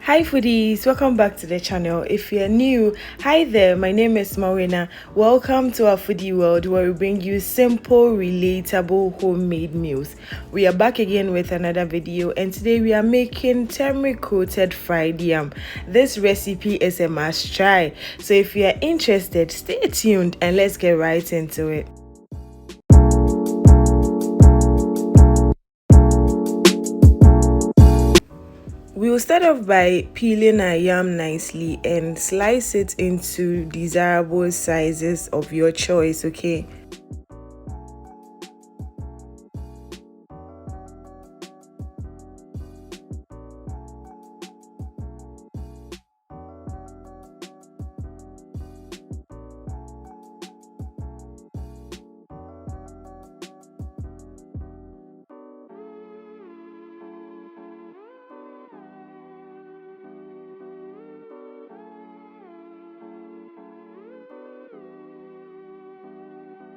Hi foodies, welcome back to the channel. If you're new, hi there, my name is Mawuena. Welcome to our foodie world where we bring you simple, relatable homemade meals. We are back again with another video, and today we are making turmeric coated fried yam. This recipe is a must try, so if you are interested, stay tuned and let's get right into it. We will start off by peeling our yam nicely and slice it into desirable sizes of your choice, okay?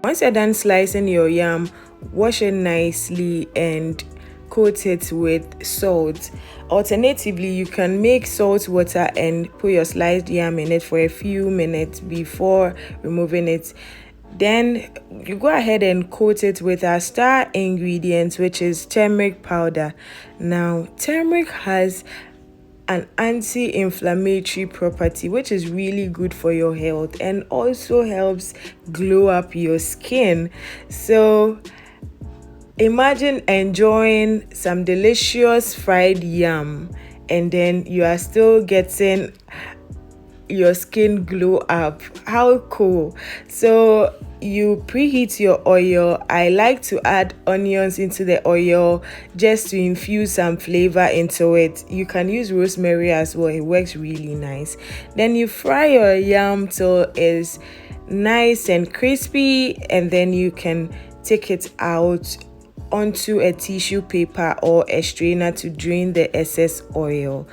Once you're done slicing your yam, wash it nicely and coat it with salt. Alternatively, you can make salt water and put your sliced yam in it for a few minutes before removing it. Then you go ahead and coat it with our star ingredient, which is turmeric powder. Now, turmeric has an anti-inflammatory property which is really good for your health and also helps glow up your skin. So imagine enjoying some delicious fried yam and then you are still getting your skin glow up. How cool. So you preheat your oil. I like to add onions into the oil just to infuse some flavor into it. You can use rosemary as well, it works really nice. Then you fry your yam till it's nice and crispy, and then you can take it out onto a tissue paper or a strainer to drain the excess oil.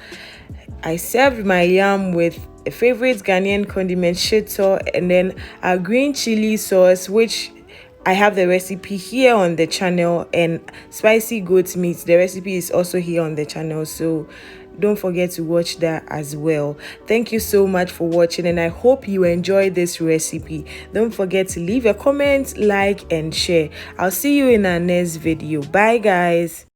I served my yam with a favorite Ghanaian condiment shito and then a green chili sauce, which I have the recipe here on the channel, and spicy goat meat. The recipe is also here on the channel, so don't forget to watch that as well. Thank you so much for watching, and I hope you enjoyed this recipe. Don't forget to leave a comment, like and share. I'll see you in our next video. Bye guys.